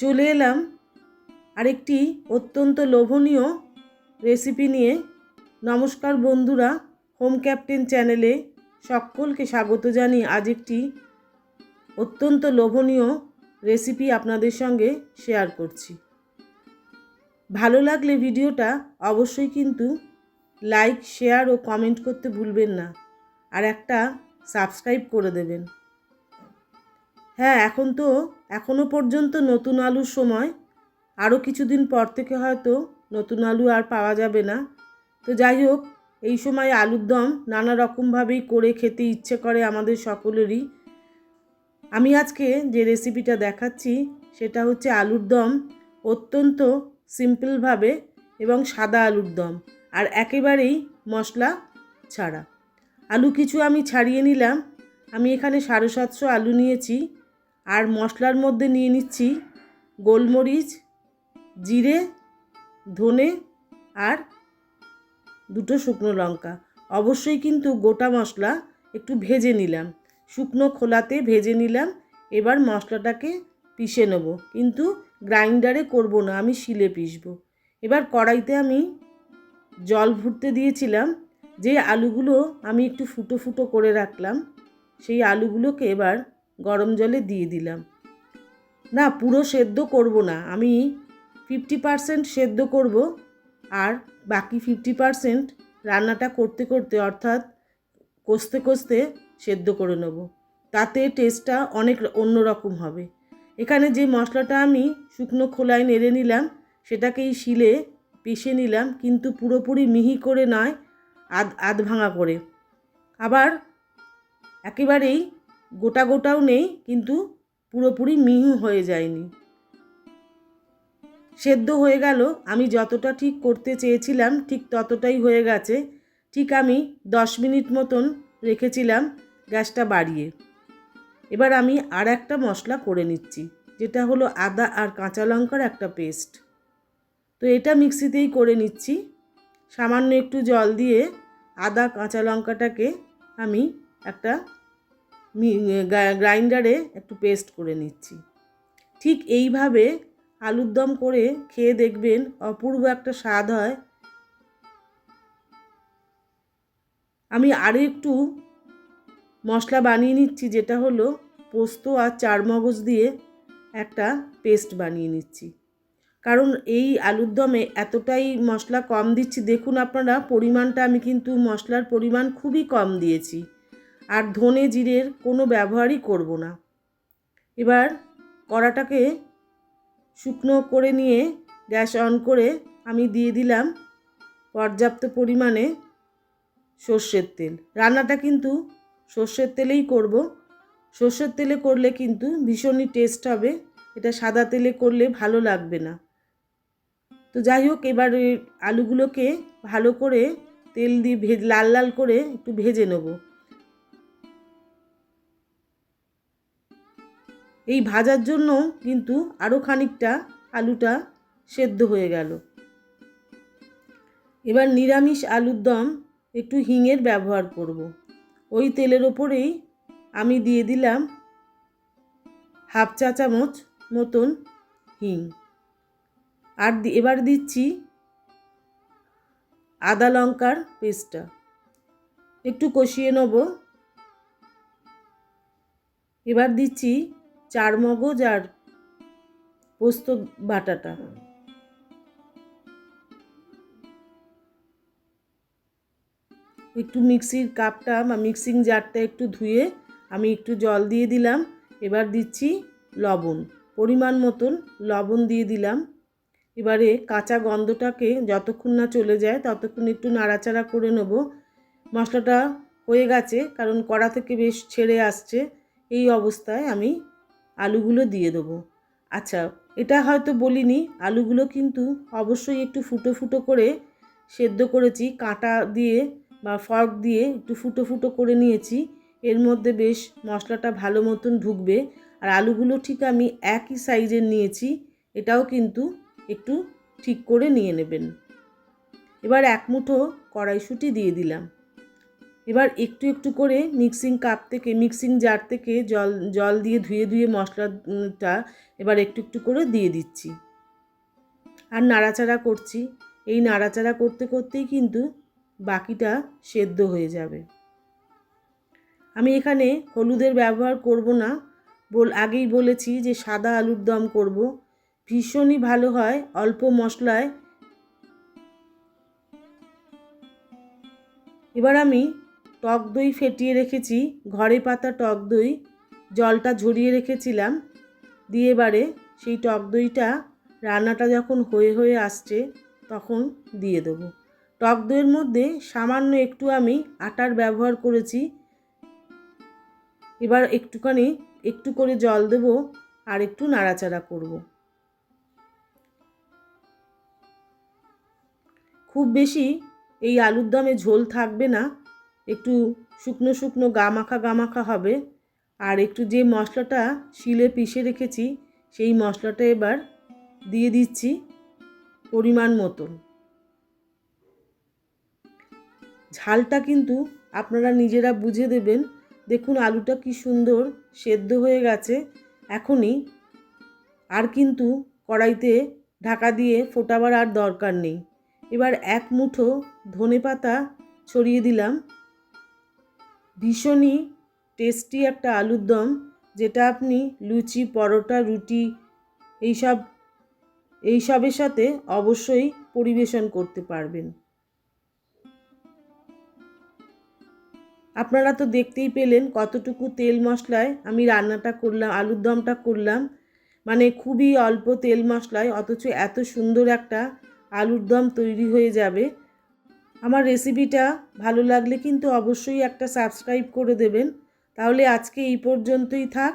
চলে এলাম আরেকটি অত্যন্ত লোভনীয় রেসিপি নিয়ে। নমস্কার বন্ধুরা, হোম ক্যাপ্টেন চ্যানেলে সকলকে স্বাগত জানিয়ে আজ একটি অত্যন্ত লোভনীয় রেসিপি আপনাদের সঙ্গে শেয়ার করছি। ভালো লাগলে ভিডিওটা অবশ্যই কিন্তু লাইক, শেয়ার ও কমেন্ট করতে ভুলবেন না, আর একটা সাবস্ক্রাইব করে দেবেন। হ্যাঁ, এখনও পর্যন্ত নতুন আলুর সময়, আরও কিছুদিন পর থেকে হয়তো নতুন আলু আর পাওয়া যাবে না। তো যাই হোক, এই সময় আলুর দম নানা রকমভাবেই করে খেতে ইচ্ছে করে আমাদের সকলেরই। আমি আজকে যে রেসিপিটা দেখাচ্ছি সেটা হচ্ছে আলুর দম, অত্যন্ত সিম্পলভাবে, এবং সাদা আলুর দম, আর একেবারেই মশলা ছাড়া। আলু কিছু আমি ছাড়িয়ে নিলাম। আমি এখানে 750 আলু নিয়েছি, আর মশলার মধ্যে নিয়ে নিচ্ছি গোলমরিচ, জিরে, ধনে আর 2 শুকনো লঙ্কা। অবশ্যই কিন্তু গোটা মশলা একটু ভেজে নিলাম, শুকনো খোলাতে ভেজে নিলাম। এবার মশলাটাকে পিষে নেব, কিন্তু গ্রাইন্ডারে করব না, আমি শিলে পিষব। এবার কড়াইতে আমি জল ভরতে দিয়েছিলাম। যে আলুগুলো আমি একটু ফুটো ফুটো করে রাখলাম, সেই আলুগুলোকে এবার গরম জলে দিয়ে দিলাম। না, পুরো সেদ্ধ করব না, আমি 50% সেদ্ধ করব, আর বাকি 50% রান্নাটা করতে করতে, অর্থাৎ কষতে কষতে সেদ্ধ করে নেব। তাতে টেস্টটা অনেক অন্যরকম হবে। এখানে যে মশলাটা আমি শুকনো খোলায় নেড়ে নিলাম, সেটাকেই শিলে পিষে নিলাম, কিন্তু পুরোপুরি মিহি করে নয়, আধ ভাঙা করে। আবার একেবারেই গোটা গোটাও নেই, কিন্তু পুরোপুরি মিহি হয়ে যায়নি। সেদ্ধ হয়ে গেল। আমি যতটা ঠিক করতে চেয়েছিলাম ঠিক ততটাই হয়ে গেছে। ঠিক আমি 10 মিনিট মতন রেখেছিলাম গ্যাসটা বাড়িয়ে। এবার আমি আর একটা মশলা করে নিচ্ছি, যেটা হলো আদা আর কাঁচা লঙ্কার একটা পেস্ট। তো এটা মিক্সিতেই করে নিচ্ছি। সামান্য একটু জল দিয়ে আদা কাঁচা লঙ্কাটাকে আমি একটা গ্রাইন্ডারে একটু পেস্ট করে নিচ্ছি। ঠিক এইভাবে আলুর দম করে খেয়ে দেখবেন, অপূর্ব একটা স্বাদ হয়। আমি আরও একটু মশলা বানিয়ে নিচ্ছি, যেটা হলো পোস্ত আর চারমগজ দিয়ে একটা পেস্ট বানিয়ে নিচ্ছি। কারণ এই আলুর দমে এতটাই মশলা কম দিচ্ছি, দেখুন আপনারা পরিমাণটা, আমি কিন্তু মশলার পরিমাণ খুবই কম দিয়েছি, আর ধনে জিরের কোনো ব্যবহারই করব না। এবার কড়াটাকে শুকনো করে নিয়ে গ্যাস অন করে আমি দিয়ে দিলাম পর্যাপ্ত পরিমাণে সর্ষের তেল। রান্নাটা কিন্তু সর্ষের তেলেই করব। সর্ষের তেলে করলে কিন্তু ভীষণই টেস্ট হবে, এটা সাদা তেলে করলে ভালো লাগবে না। তো যাই হোক, এবার আলুগুলোকে ভালো করে তেল দিয়ে লাল লাল করে একটু ভেজে নেব। এই ভাজার জন্য কিন্তু আরও খানিকটা আলুটা সেদ্ধ হয়ে গেল। এবার নিরামিষ আলুর দম একটু হিঙের ব্যবহার করব। ওই তেলের ওপরেই আমি দিয়ে দিলাম 1/2 চা চামচ মতন হিং, আর এবার দিচ্ছি আদা লঙ্কার পেস্টটা, একটু কষিয়ে নেব। এবার দিচ্ছি চারমগজ আর পোস্ত বাটাটা। একটু মিক্সির কাপটা বা মিক্সিং জারটা একটু ধুয়ে আমি একটু জল দিয়ে দিলাম। এবার দিচ্ছি লবণ, পরিমাণ মতন লবণ দিয়ে দিলাম। এবারে কাঁচা গন্ধটাকে যতক্ষণ না চলে যায় ততক্ষণ একটু নাড়াচাড়া করে নেব। মশলাটা হয়ে গেছে, কারণ কড়া থেকে বেশ ছেড়ে আসছে। এই অবস্থায় আমি আলুগুলো দিয়ে দেবো। আচ্ছা, এটা হয়তো বলিনি, আলুগুলো কিন্তু অবশ্যই একটু ফুটো ফুটো করে সেদ্ধ করেছি, কাঁটা দিয়ে বা ফর্ক দিয়ে একটু ফুটো ফুটো করে নিয়েছি। এর মধ্যে বেশ মশলাটা ভালো মতন ঢুকবে। আর আলুগুলো ঠিক আমি একই সাইজের নিয়েছি, এটাও কিন্তু একটু ঠিক করে নিয়ে নেবেন। এবার 1 মুঠো কড়াইশুঁটি দিয়ে দিলাম। এবার একটু একটু করে মিক্সিং জার থেকে জল দিয়ে ধুয়ে মশলাটা এবার একটু একটু করে দিয়ে দিচ্ছি আর নাড়াচাড়া করছি। এই নাড়াচাড়া করতে করতেই কিন্তু বাকিটা সেদ্ধ হয়ে যাবে। আমি এখানে হলুদের ব্যবহার করব না, আগেই বলেছি যে সাদা আলুর দম করব। ভীষণই ভালো হয় অল্প মশলায়। এবার আমি টক দই ফেটিয়ে রেখেছি, ঘরে পাতা টক দই, জলটা ঝরিয়ে রেখেছিলাম, দিয়ে এবারে সেই টক দইটা রান্নাটা যখন হয়ে আসছে তখন দিয়ে দেবো। টক দইয়ের মধ্যে সামান্য একটু আমি আটার ব্যবহার করেছি। এবার একটু করে জল দেবো আর একটু নাড়াচাড়া করব। খুব বেশি এই আলুর দমে ঝোল থাকবে না, একটু শুকনো শুকনো গা মাখা হবে। আর একটু যে মশলাটা শিলে পিষে রেখেছি সেই মশলাটা এবার দিয়ে দিচ্ছি পরিমাণ মতন। ঝালটা কিন্তু আপনারা নিজেরা বুঝে দেবেন। দেখুন আলুটা কি সুন্দর সেদ্ধ হয়ে গেছে। এখনই আর কিন্তু কড়াইতে ঢাকা দিয়ে ফোটাবার আর দরকার নেই। এবার এক মুঠো ধনেপাতা ছড়িয়ে দিলাম। ভীষণই টেস্টি একটা আলুর দম, যেটা আপনি লুচি, পরোটা, রুটি এইসবের সাথে অবশ্যই পরিবেশন করতে পারবেন। আপনারা তো দেখতেই পেলেন কতটুকু তেল মশলায় আমি রান্নাটা করলাম, আলুর দমটা করলাম। মানে খুবই অল্প তেল মশলায় অথচ এত সুন্দর একটা আলুর দম তৈরি হয়ে যাবে। আমার রেসিপিটা ভালো লাগলে কিন্তু অবশ্যই একটা সাবস্ক্রাইব করে দেবেন। তাহলে আজকে এই পর্যন্তই থাক।